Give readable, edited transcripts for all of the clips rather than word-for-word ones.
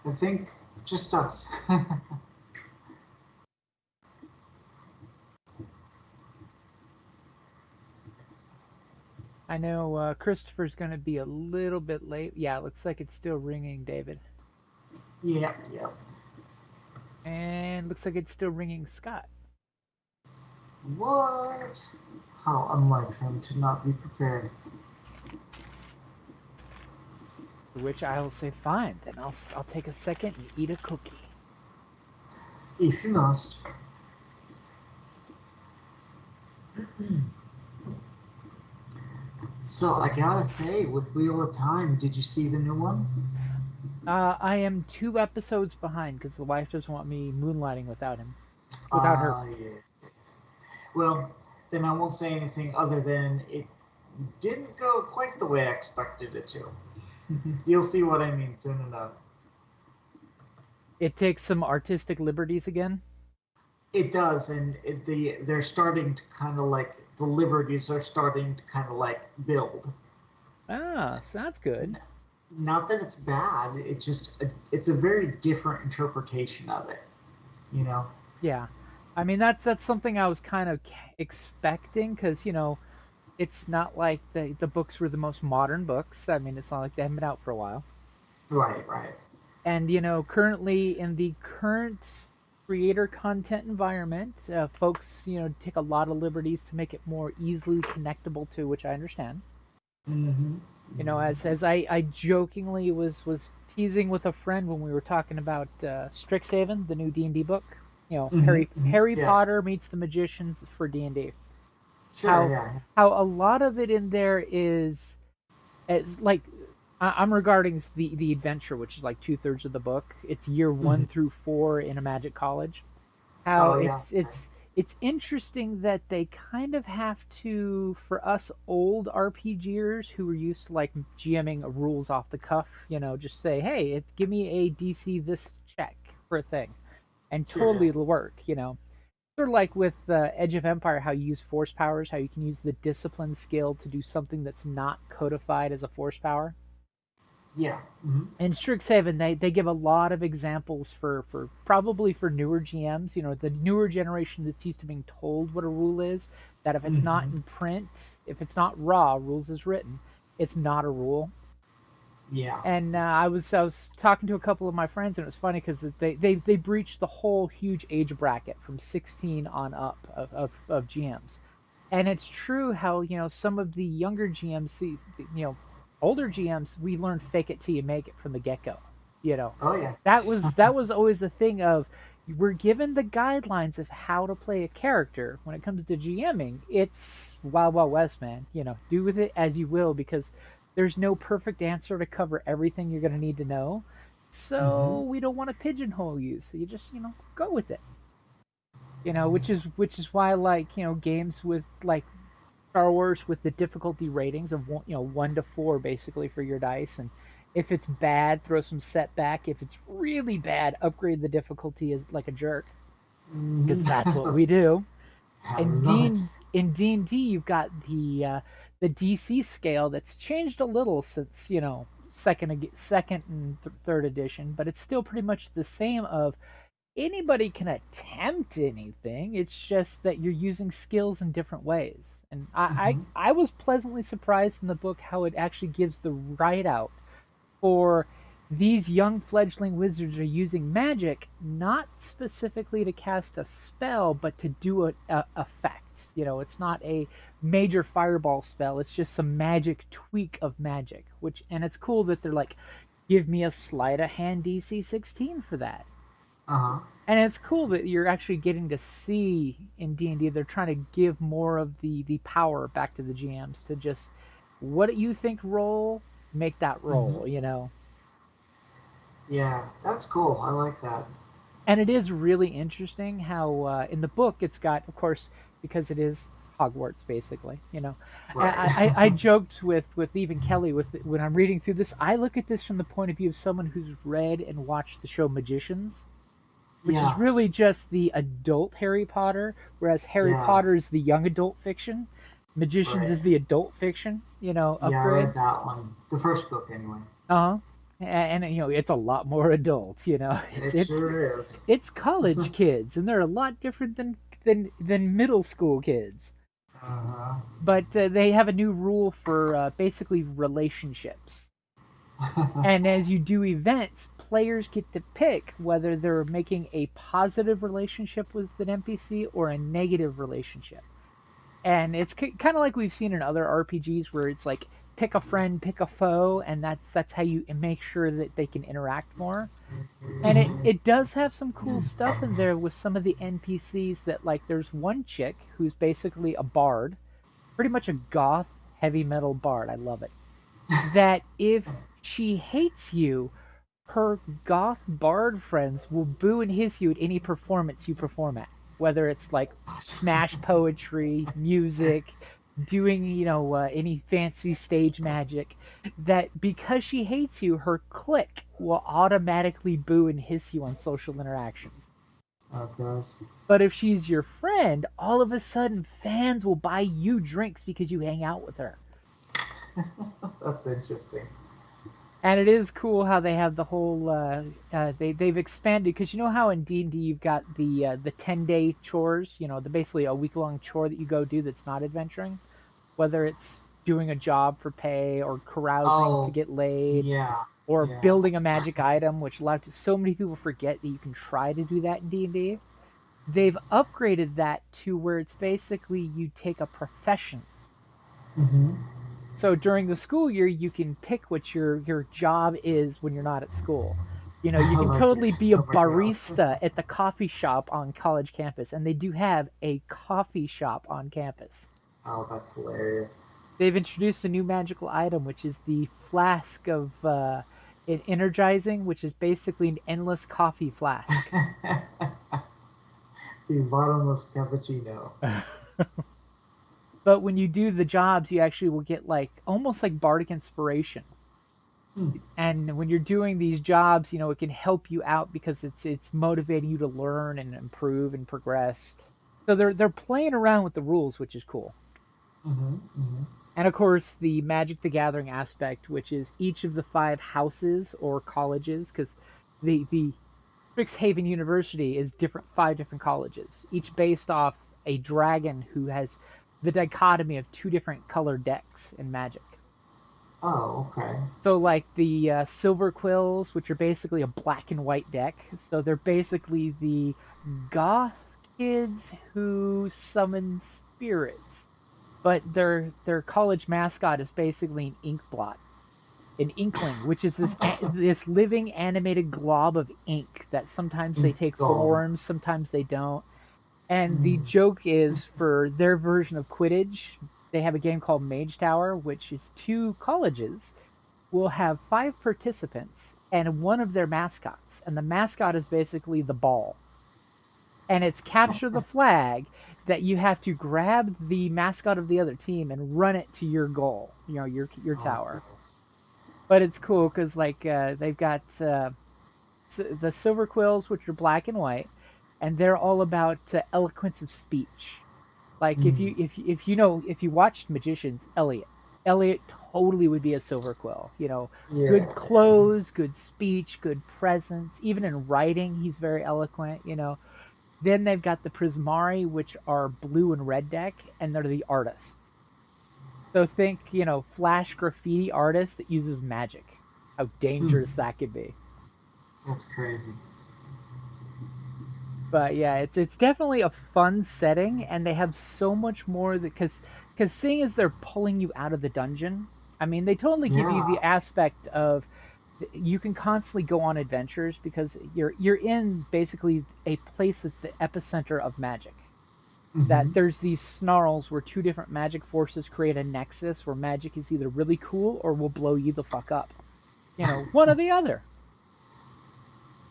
I think just us. I know Christopher's going to be a little bit late. Yeah, it looks like it's still ringing, David. Yeah, yeah. And looks like it's still ringing, Scott. What? How unlike them to not be prepared. To which I will say, fine, then I'll take a second and eat a cookie. If you must. So I gotta say, with Wheel of Time, did you see the new one? I am 2 episodes behind because the wife doesn't want me moonlighting without him, without her. Ah, yes, yes. Well, then I won't say anything other than it didn't go quite the way I expected it to. You'll see what I mean soon enough. It takes some artistic liberties again. It does, and they're starting to kind of like the liberties are starting to kind of like build. Ah, so that's good. Not that it's bad. It's a very different interpretation of it. You know. Yeah, I mean that's something I was kind of expecting because it's not like the books were the most modern books. I mean, it's not like they haven't been out for a while. Right, right. And currently in the current creator content environment, folks take a lot of liberties to make it more easily connectable to, which I understand. Mm-hmm. As I jokingly was teasing with a friend when we were talking about Strixhaven, the new D&D book. Mm-hmm. Mm-hmm. Harry Yeah. Potter meets the magicians for D&D. Sure. How Yeah. how a lot of it in there is as like I'm regarding the adventure, which is like 2/3 of the book. It's year Mm-hmm. 1 through 4 in a magic college. How Oh yeah. it's interesting that they kind of have to, for us old RPGers who are used to like GMing rules off the cuff, just say, hey, give me a DC this check for a thing, and Sure. Yeah. totally it'll work. Sort of like with Edge of Empire, how you use force powers, how you can use the discipline skill to do something that's not codified as a force power. Yeah. Mm-hmm. In Strixhaven, they give a lot of examples for probably for newer GMs, the newer generation that's used to being told what a rule is. That if it's not Mm-hmm. in print, if it's not raw, rules is written, it's not a rule. Yeah. And I was talking to a couple of my friends, and it was funny because they breached the whole huge age bracket from 16 on up of GMs, and it's true how some of the younger GMs see older GMs, we learned fake it till you make it from the get go. You know Oh yeah. that was always the thing of we're given the guidelines of how to play a character. When it comes to GMing, it's wild wild west, man. Do with it as you will because there's no perfect answer to cover everything you're going to need to know. Mm-hmm. So we don't want to pigeonhole you. So you just go with it. Which is why, like, games with like Star Wars with the difficulty ratings of 1 to 4 basically for your dice, and if it's bad, throw some setback. If it's really bad, upgrade the difficulty as like a jerk because that's what Mm-hmm. we do. I And love it. In D&D, you've got the DC scale that's changed a little since second and third edition, but it's still pretty much the same. Of anybody can attempt anything. It's just that you're using skills in different ways. And Mm-hmm. I was pleasantly surprised in the book how it actually gives the write out for these young fledgling wizards are using magic not specifically to cast a spell, but to do a effect. It's not a major fireball spell. It's just some magic tweak of magic. And it's cool that they're like, give me a sleight of hand DC 16 for that. Uh-huh. And it's cool that you're actually getting to see in D&D they're trying to give more of the power back to the GMs to just what you think roll, make that Mm-hmm. roll. Yeah, that's cool. I like that. And it is really interesting how in the book it's got, of course, because it is Hogwarts basically. Right. I joked with even Kelly with when I'm reading through this, I look at this from the point of view of someone who's read and watched the show Magicians, which is Yeah. really just the adult Harry Potter, whereas Harry Yeah. Potter is the young adult fiction. Magicians Right. is the adult fiction, Yeah, I upgrade. read that one. The first book, anyway. Uh huh. and it's a lot more adult. It sure is. It's college kids, and they're a lot different than middle school kids. Uh-huh. But they have a new rule for basically relationships. And as you do events, players get to pick whether they're making a positive relationship with an NPC or a negative relationship. And it's kind of like we've seen in other RPGs where it's like pick a friend, pick a foe, and that's how you make sure that they can interact more. And it does have some cool stuff in there with some of the NPCs that, like, there's one chick who's basically a bard, pretty much a goth heavy metal bard. I love it. That if she hates you, her goth bard friends will boo and hiss you at any performance you perform at, whether it's like smash poetry, music, doing any fancy stage magic. That because she hates you, her clique will automatically boo and hiss you on social interactions. Oh, gross. But if she's your friend, all of a sudden fans will buy you drinks because you hang out with her. That's interesting. And it is cool how they have the whole they've expanded, because you know how in D&D you've got the 10-day chores, the basically a week-long chore that you go do that's not adventuring, whether it's doing a job for pay or carousing to Oh, get laid yeah, or yeah. building a magic item, which so many people forget that you can try to do that in D&D. They've upgraded that to where it's basically you take a profession. Mm-hmm. So during the school year, you can pick what your job is when you're not at school. You can Like your totally be a summer job. barista at the coffee shop on college campus, and they do have a coffee shop on campus. Oh, that's hilarious. They've introduced a new magical item, which is the flask of energizing, which is basically an endless coffee flask. The bottomless cappuccino. But when you do the jobs, you actually will get like almost like bardic inspiration. Hmm. And when you're doing these jobs, it can help you out because it's motivating you to learn and improve and progress. So they're playing around with the rules, which is cool. Mm-hmm. Mm-hmm. And of course, the Magic the Gathering aspect, which is each of the 5 houses or colleges, because the Strixhaven University is 5 different colleges, each based off a dragon who has the dichotomy of 2 different color decks in Magic. Oh, okay. So, like the Silver Quills, which are basically a black and white deck. So they're basically the goth kids who summon spirits, but their college mascot is basically an ink blot, an inkling, which is this living animated glob of ink that sometimes they take Dull. forms, sometimes they don't. And the Mm. joke is, for their version of Quidditch, they have a game called Mage Tower, which is 2 colleges will have 5 participants and one of their mascots. And the mascot is basically the ball. And it's capture the flag that you have to grab the mascot of the other team and run it to your goal, your Oh, tower. gross. But it's cool because they've got the Silver Quills, which are black and white, and they're all about eloquence of speech. Like Mm. if you watched Magicians, Elliot totally would be a Silver Quill. Yeah. Good clothes, good speech, good presence. Even in writing, he's very eloquent. Then they've got the Prismari, which are blue and red deck, and they're the artists. So think, flash graffiti artist that uses magic. How Hmm. dangerous that could be. That's crazy. But yeah, it's definitely a fun setting, and they have so much more that because seeing as they're pulling you out of the dungeon, I mean, they totally give you the Yeah. aspect of you can constantly go on adventures because you're in basically a place that's the epicenter of magic. Mm-hmm. That there's these snarls where 2 different magic forces create a nexus where magic is either really cool or will blow you the fuck up. One or the other.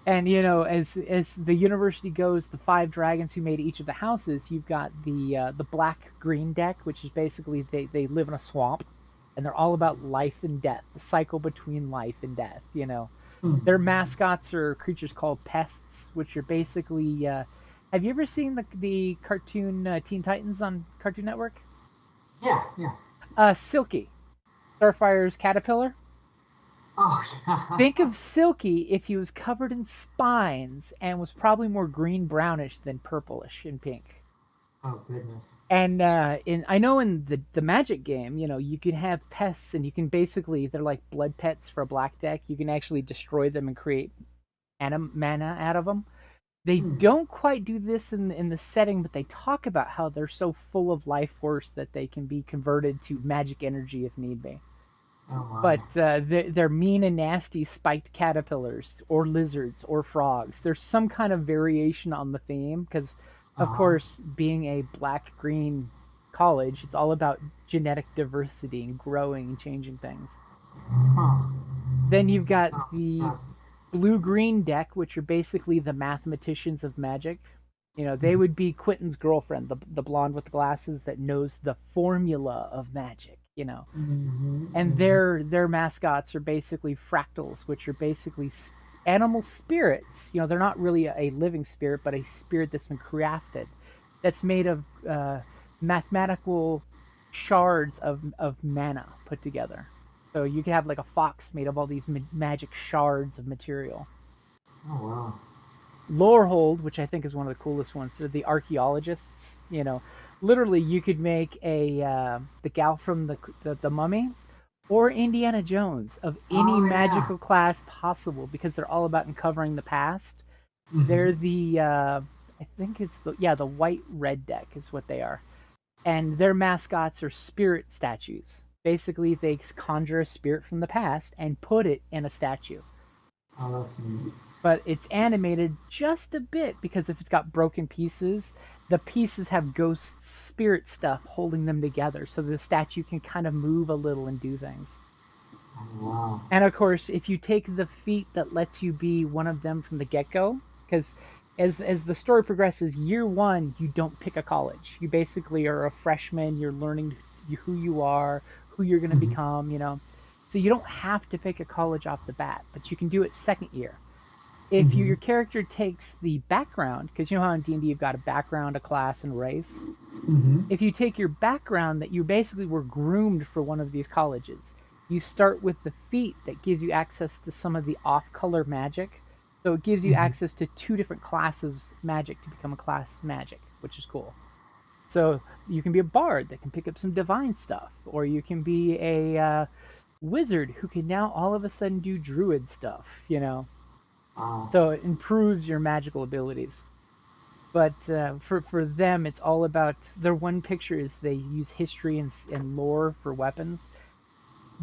And as the university goes, the 5 dragons who made each of the houses, you've got the black green deck, which is basically they live in a swamp, and they're all about life and death, the cycle between life and death. Hmm. Their mascots are creatures called pests, which are basically. Have you ever seen the cartoon Teen Titans on Cartoon Network? Yeah. Yeah. Silky, Starfire's caterpillar. Oh, Think yeah. of Silky if he was covered in spines and was probably more green brownish than purplish and pink. Oh, goodness. And I know in the Magic game, you can have pests and you can basically they're like blood pets for a black deck. You can actually destroy them and create mana out of them. They Hmm. don't quite do this in the setting, but they talk about how they're so full of life force that they can be converted to magic energy if need be. Oh, my. But they're mean and nasty spiked caterpillars or lizards or frogs. There's some kind of variation on the theme because, of Uh-huh. course, being a black green college, it's all about genetic diversity and growing and changing things. Huh. Then you've got Sounds the fascinating. blue green deck, which are basically the mathematicians of magic. They Mhm. would be Quentin's girlfriend, the blonde with the glasses that knows the formula of magic. Mhm. And Mhm. their mascots are basically fractals, which are basically animal spirits. They're not really a living spirit, but a spirit that's been crafted, that's made of mathematical shards of mana put together. So you could have like a fox made of all these magic shards of material. Oh, wow. Lorehold, which I think is one of the coolest ones, they're the archaeologists. Literally, you could make a the gal from the Mummy or Indiana Jones of any Oh, yeah. magical class possible because they're all about uncovering the past. They're Mhm. the I think it's the white red deck is what they are, and their mascots are spirit statues. Basically, they conjure a spirit from the past and put it in a statue, Oh, that's neat. but it's animated just a bit because if it's got broken pieces, the pieces have ghost spirit stuff holding them together, so the statue can kind of move a little and do things. Oh, wow. And of course, if you take the feat that lets you be one of them from the get go, because as the story progresses, year one you don't pick a college. You basically are a freshman. You're learning who you are, who you're going to Mhm. become. So you don't have to pick a college off the bat, but you can do it second year. If your Mhm. character takes the background, because you know how in D&D you've got a background, a class, and race. Mhm. If you take your background that you basically were groomed for one of these colleges, you start with the feat that gives you access to some of the off color magic. So it gives you Mhm. access to two different classes magic to become a class magic, which is cool. So you can be a bard that can pick up some divine stuff, or you can be a wizard who can now all of a sudden do druid stuff. Wow. So it improves your magical abilities. But for them, it's all about their one picture is they use history and lore for weapons.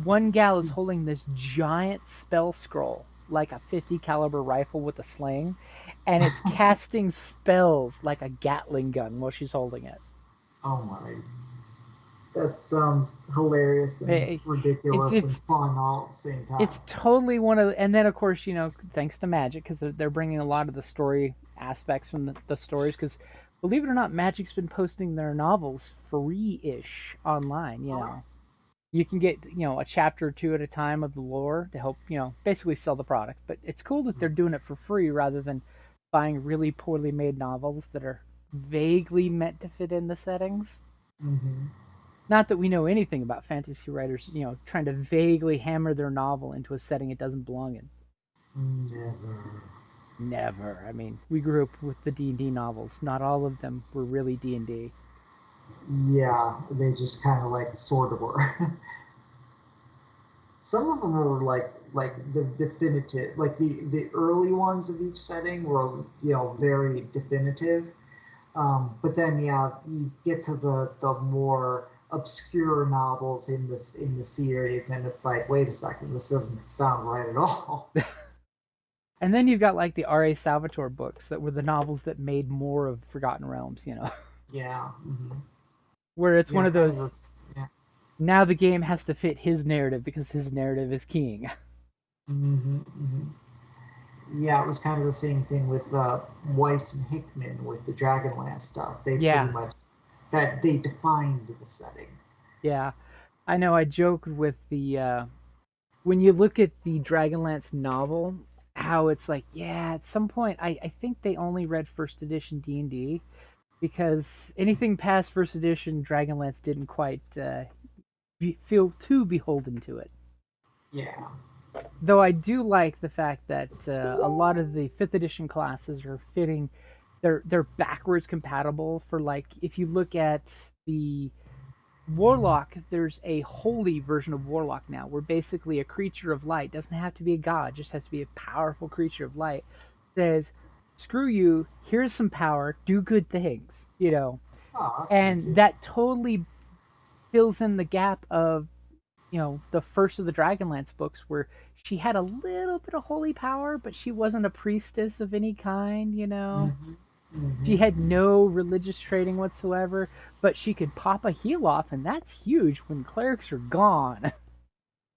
One gal is holding this giant spell scroll, like a 50 caliber rifle with a sling, and it's casting spells like a Gatling gun while she's holding it. Oh, my. That sounds hilarious and It- it's ridiculous and it's fun all at the same it's time. totally one of, and then of course thanks to Magic because they're bringing a lot of the story aspects from the stories because believe it or not, Magic's been posting their novels free-ish online. You can get a chapter or two at a time of the lore to help basically sell the product, but it's cool that they're doing it for free rather than buying really poorly made novels that are vaguely meant to fit in the settings. Mm-hmm. Not that we know anything about fantasy writers trying to vaguely hammer their novel into a setting it doesn't belong in. Never. Never. I mean, we grew up with the D&D novels. Not all of them were really D&D. Yeah, they just kind of like sort of were. Some of them were like the definitive, like the early ones of each setting were very definitive. But then yeah, you get to the more obscure novels in the series, and it's like, wait a second, this doesn't sound right at all. And then you've got like the R.A. Salvatore books that were the novels that made more of Forgotten Realms. Yeah. Hmm. Where it's one Yeah, of kind of those, this. Yeah. now the game has to fit his narrative because his narrative is king. Hmm. Hmm. Yeah, it was kind of the same thing with Weiss and Hickman with the Dragonlance stuff. They pretty Yeah, much that they defined the setting. yeah. I know I joked with the when you look at the Dragonlance novel, how it's like, yeah, at some point I think they only read first edition D&D because anything past first edition Dragonlance didn't quite feel too beholden to it. Yeah. Though I do like the fact that a lot of the fifth edition classes are fitting. They're backwards compatible for, like, if you look at the Warlock, there's a holy version of Warlock now, where basically a creature of light doesn't have to be a god, just has to be a powerful creature of light. Says, screw you, here's some power, do good things, Oh, that's And sneaky. that totally fills in the gap of, the first of the Dragonlance books where she had a little bit of holy power, but she wasn't a priestess of any kind. Hmm. She Hmm. had no religious training whatsoever, but she could pop a heal off, and that's huge when clerics are gone.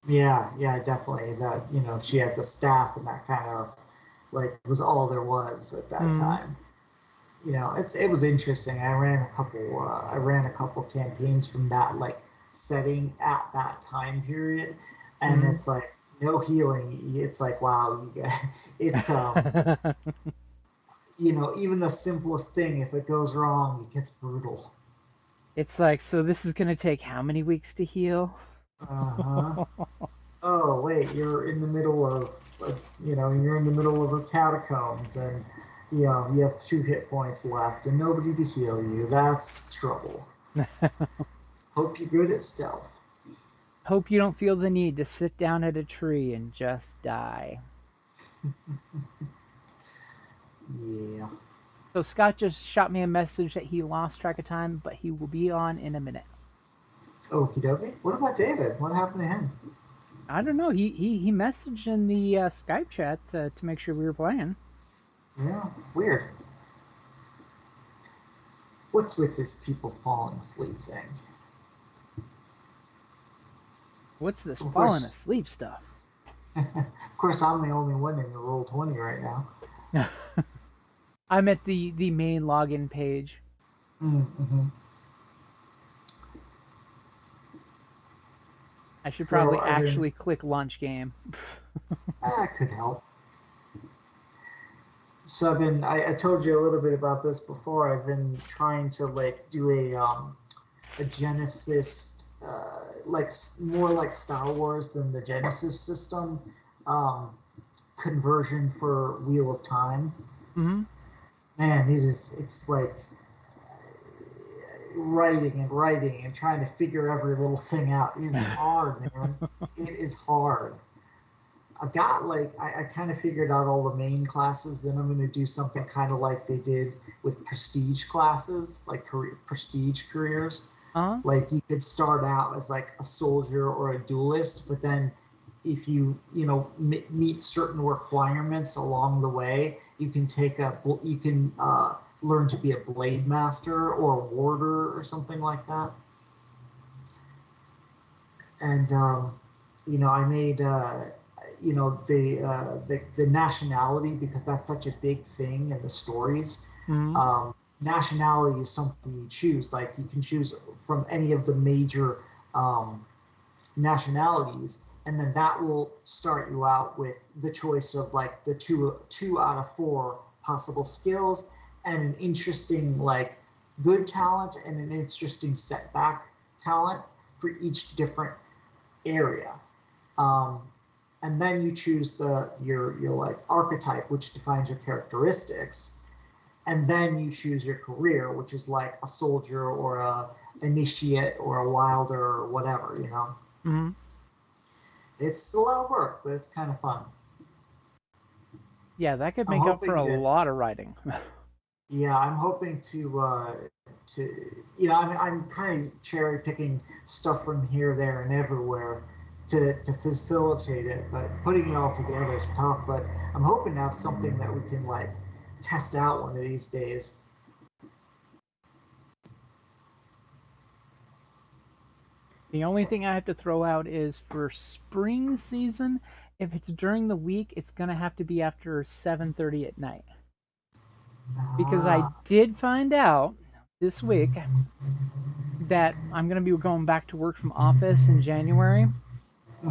Yeah, yeah, definitely. That she had the staff, and that kind of like was all there was at that Mm, time. It was interesting. I ran a couple campaigns from that like setting at that time period, and mm. it's like no healing. It's like wow, you get it. Even the simplest thing, if it goes wrong, it gets brutal. It's like, so this is going to take how many weeks to heal? Uh huh. Oh wait, you're in the middle of a catacombs, and you have 2 hit points left and nobody to heal you. That's trouble. Hope you're good at stealth. Hope you don't feel the need to sit down at a tree and just die. Yeah. So Scott just shot me a message that he lost track of time, but he will be on in a minute. Okie dokie. What about David? What happened to him? I don't know. He messaged in the Skype chat to make sure we were playing. Yeah, weird. What's with this people falling asleep thing? What's this Of falling course, asleep stuff? of course, I'm the only one in the roll 20 right now. I'm at the main login page. Mm-hmm. I should So probably I've been. actually click launch game. That could help. So I told you a little bit about this before. I've been trying to like do a Genesis, like more like Star Wars than the Genesis system, um, conversion for Wheel of Time. Mm-hmm. Man, it's like writing and trying to figure every little thing out. It is hard, man. It is hard. I've got like I kind of figured out all the main classes. Then I'm going to do something kind of like they did with prestige classes, like prestige careers. Uh-huh. Like you could start out as like a soldier or a duelist, but then if you meet certain requirements along the way, you can learn to be a blade master or a warder or something like that. And I made the nationality, because that's such a big thing in the stories. Mm-hmm. Nationality is something you choose. Like you can choose from any of the major um, nationalities, and then that will start you out with the choice of like the two out of four possible skills, and an interesting like good talent and an interesting setback talent for each different area. Um, and then you choose your like archetype, which defines your characteristics, and then you choose your career, which is like a soldier or a initiate or a wilder or whatever. Mm-hmm. It's a lot of work, but it's kind of fun. Yeah, that could I'm make up for a hoping that lot of writing. Yeah, I'm hoping to I'm kind of cherry picking stuff from here, there, and everywhere to facilitate it, but putting it all together is tough. But I'm hoping to have something that we can like test out one of these days. The only thing I have to throw out is for spring season, if it's during the week, it's gonna have to be after 7:30 at night. Because I Ah, did find out this week that I'm gonna be going back to work from office in January,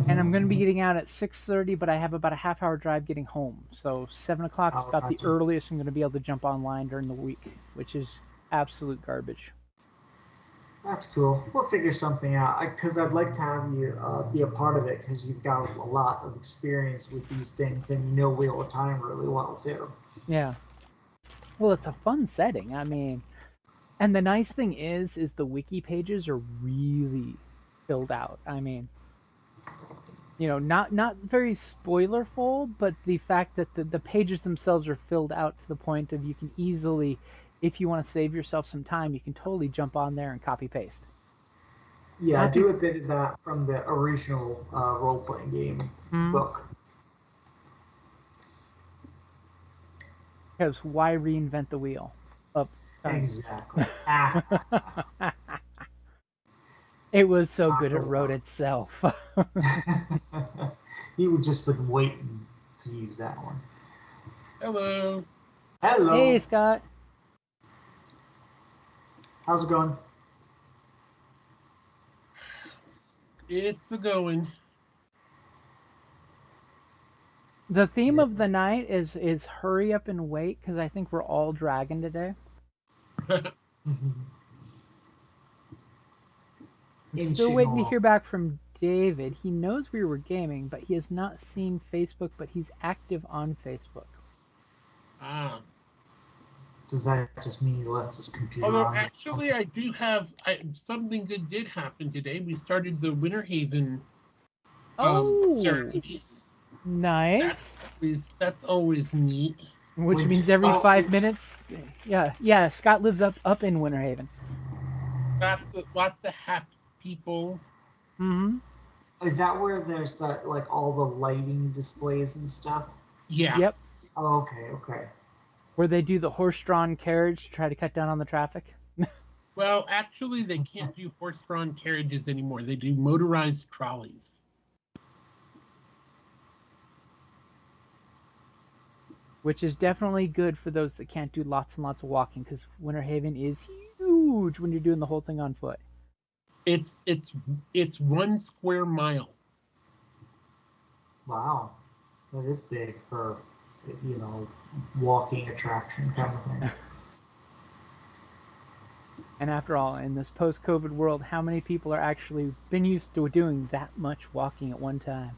and I'm gonna be mhm. getting out at 6:30, but I have about a half-hour drive getting home. So 7 o'clock is Oh, about the gotcha. earliest I'm gonna be able to jump online during the week, which is absolute garbage. That's cool. We'll figure something out because I'd like to have you be a part of it because you've got a lot of experience with these things and you know Wheel of Time really well too. Yeah. Well, it's a fun setting. I mean, and the nice thing is the wiki pages are really filled out. I mean, not very spoilerful, but the fact that the pages themselves are filled out to the point of you can easily, if you want to save yourself some time, you can totally jump on there and copy paste. Yeah, I Not to do a bit of that from the original role playing game mm, book. because why reinvent the wheel of time? Exactly. Ah, It was so knock good it her wrote out. itself. You would just been waiting to use that one. Hello. Hey, Hello. Scott. How's it going? It's a going. The theme of the night is hurry up and wait because I think we're all dragon today. I'm still Inching waiting to off. hear back from David. He knows we were gaming, but he has not seen Facebook, but he's active on Facebook. Ah. Does that just mean he left his computer Although on? actually, I do have something that did happen today. We started the Winter Haven Oh, ceremonies. nice. That's always neat. Which means every Oh, 5 minutes. Yeah. Scott lives up in Winter Haven. Lots of happy people. Mm-hmm. is that where there's that like all the lighting displays and stuff? Yeah. Yep. Oh, okay. Where they do the horse-drawn carriage to try to cut down on the traffic. Well, actually, they can't do horse-drawn carriages anymore. They do motorized trolleys. Which is definitely good for those that can't do lots and lots of walking because Winter Haven is huge when you're doing the whole thing on foot. It's 1 square mile. Wow, that is big for walking attraction kind of thing. And after all, in this post-COVID world, how many people are actually been used to doing that much walking at one time?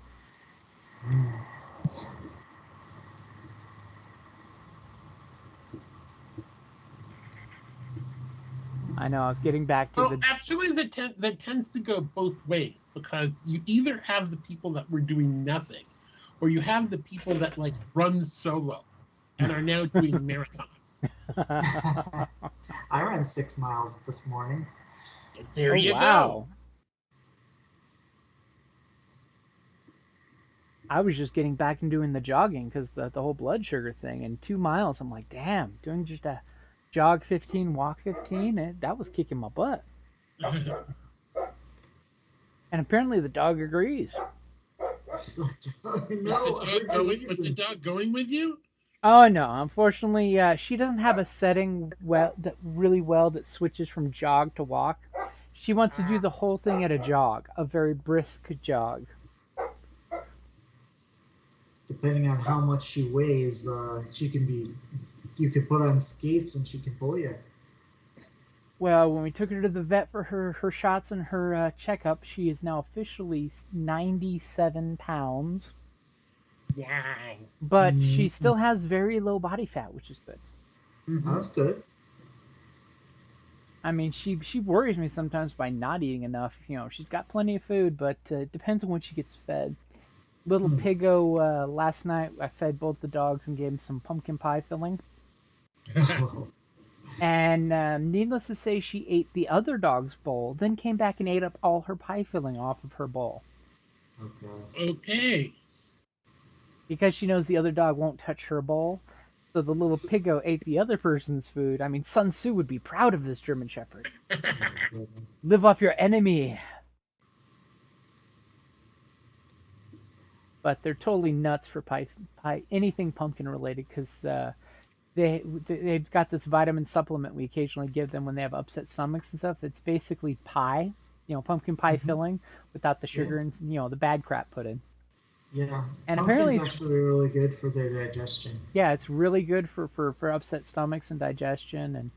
I know. I was getting back to Well, the. actually, that tends to go both ways because you either have the people that were doing nothing, or you have the people that like run solo and are now doing marathons. I ran 6 miles this morning. There Oh you go. wow! I was just getting back and doing the jogging because the whole blood sugar thing. And 2 miles, I'm like, damn, doing just a jog 15, walk 15. That was kicking my butt. And apparently the dog agrees. No, Was the dog going with you? Oh no! Unfortunately, she doesn't have a setting really well that switches from jog to walk. She wants to do the whole thing at a jog, a very brisk jog. Depending on how much she weighs, she can be. You could put on skates and she can pull you. Well, when we took her to the vet for her shots and her checkup, she is now officially 97 pounds. Wow. But she still has very low body fat, which is good. Mm-hmm. That's good. I mean, she worries me sometimes by not eating enough. She's got plenty of food, but it depends on when she gets fed. Little Piggo, last night I fed both the dogs and gave them some pumpkin pie filling. And needless to say, she ate the other dog's bowl, then came back and ate up all her pie filling off of her bowl. Okay. Because she knows the other dog won't touch her bowl. So the little Piggo ate the other person's food. I mean, Sun Tzu would be proud of this German Shepherd. Live off your enemy. But they're totally nuts for pie anything pumpkin related because they've got this vitamin supplement we occasionally give them when they have upset stomachs and stuff. It's basically pie, pumpkin pie filling without the sugar and the bad crap put in. Yeah, And pumpkin's apparently actually really good for their digestion. Yeah, it's really good for upset stomachs and digestion. And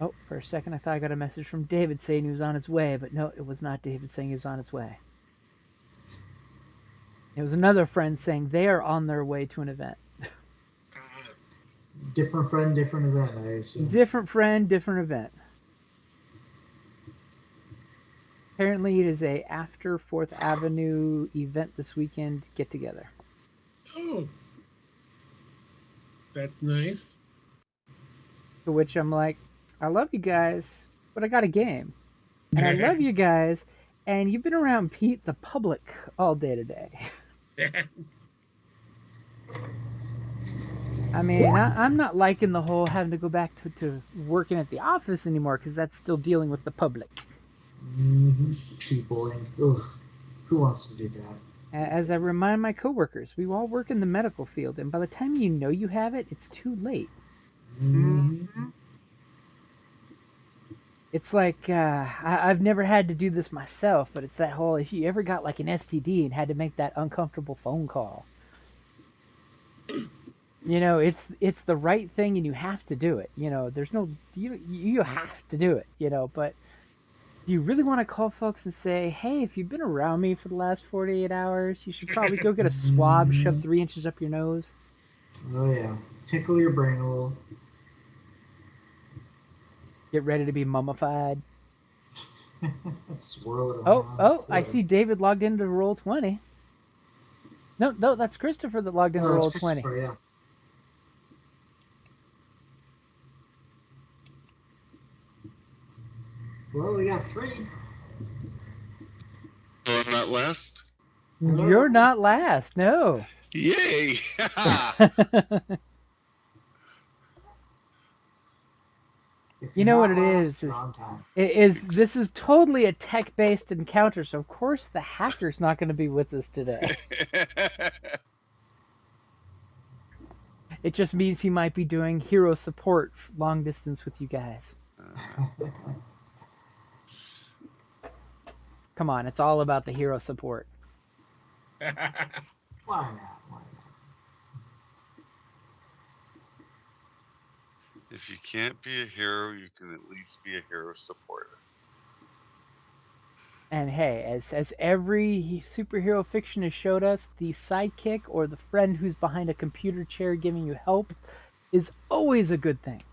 Oh, for a second I thought I got a message from David saying he was on his way, but no, it was not David saying he was on his way. It was another friend saying they are on their way to an event. Different friend, different event, I assume. Different friend, different event. Apparently, it is a after 4th Avenue event this weekend get together. Oh, that's nice. To which I'm like, I love you guys, but I got a game. And I love you guys, and you've been around Pete the public all day today. I mean, I'm not liking the whole having to go back to working at the office anymore because that's still dealing with the public. Mm-hmm. People, and ugh, who wants to do that? As I remind my coworkers, we all work in the medical field, and by the time you know you have it, it's too late. Mm-hmm. It's like I've never had to do this myself, but it's that whole if you ever got like an STD and had to make that uncomfortable phone call. You know, it's the right thing, and you have to do it. You know, there's no you have to do it. You know, but do you really want to call folks and say, hey, if you've been around me for the last 48 hours, you should probably go get a swab shoved 3 inches up your nose? Oh yeah, tickle your brain a little. Get ready to be mummified. Swirl it around. Oh, I see David logged into Roll20. No, that's Christopher that logged into Roll20. Yeah. Well, we got 3. Oh, I'm not last? You're not last, no. Yay! You know what it is? This is totally a tech-based encounter, so of course the hacker's not going to be with us today. It just means he might be doing hero support long distance with you guys. Come on, it's all about the hero support. Why not? If you can't be a hero, you can at least be a hero supporter. And hey, as every superhero fiction has showed us, the sidekick or the friend who's behind a computer chair giving you help is always a good thing.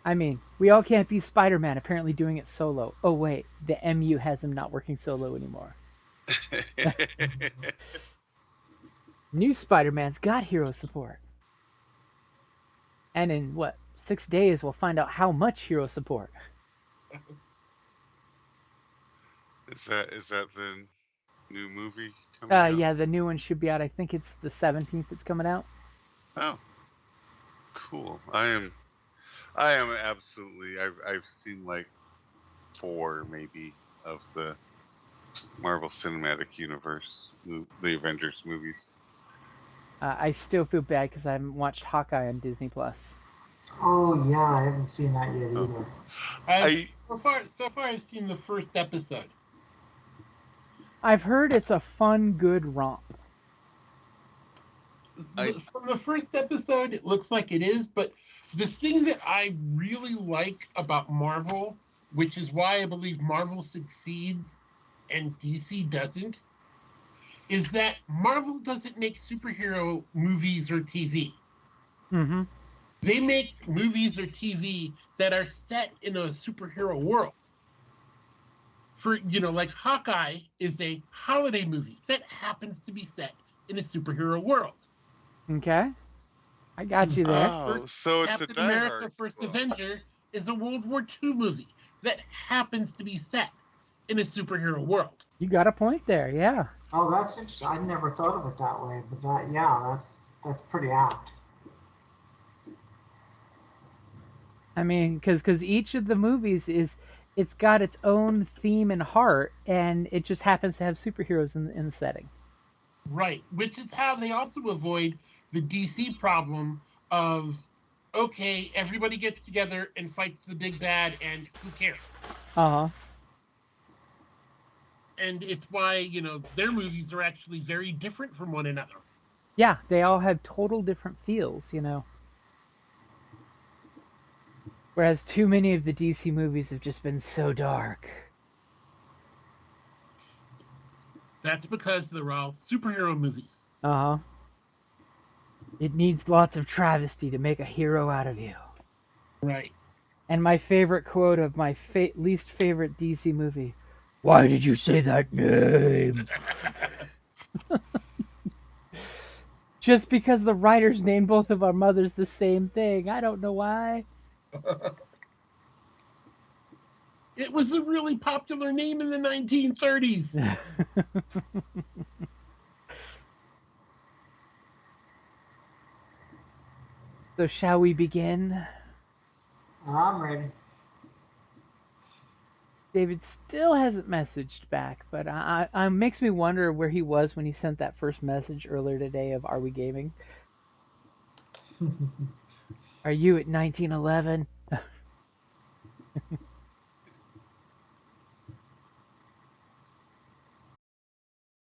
I mean, we all can't be Spider-Man apparently doing it solo. Oh wait, the MU has him not working solo anymore. New Spider-Man's got hero support. And in, 6 days, we'll find out how much hero support. Is that the new movie coming out? Yeah, the new one should be out. I think it's the 17th it's coming out. Oh, cool. I am absolutely. I've seen like 4 maybe of the Marvel Cinematic Universe, the Avengers movies. I still feel bad because I haven't watched Hawkeye on Disney Plus. Oh yeah, I haven't seen that yet either. So far, I've seen the first episode. I've heard it's a fun, good romp. From the first episode, it looks like it is, but the thing that I really like about Marvel, which is why I believe Marvel succeeds and DC doesn't, is that Marvel doesn't make superhero movies or TV. Mm-hmm. They make movies or TV that are set in a superhero world. For, like Hawkeye is a holiday movie that happens to be set in a superhero world. Okay. I got you there. Oh, so it's Captain a Die America Hard. First Avenger is a World War II movie that happens to be set in a superhero world. You got a point there, yeah. Oh, that's interesting. I never thought of it that way, but that's pretty apt. I mean, because each of the movies it's got its own theme and heart, and it just happens to have superheroes in the setting. Right, which is how they also avoid the DC problem of, okay, everybody gets together and fights the big bad, and who cares? Uh-huh. And it's why, their movies are actually very different from one another. Yeah, they all have total different feels, Whereas too many of the DC movies have just been so dark. That's because they're all superhero movies. Uh huh. It needs lots of travesty to make a hero out of you. Right. And my favorite quote of my least favorite DC movie: "Why did you say that name?" Just because the writers named both of our mothers the same thing. I don't know why. It was a really popular name in the 1930s. So shall we begin? I'm ready. David still hasn't messaged back, but I makes me wonder where he was when he sent that first message earlier today of "Are we gaming?" Are you at 1911?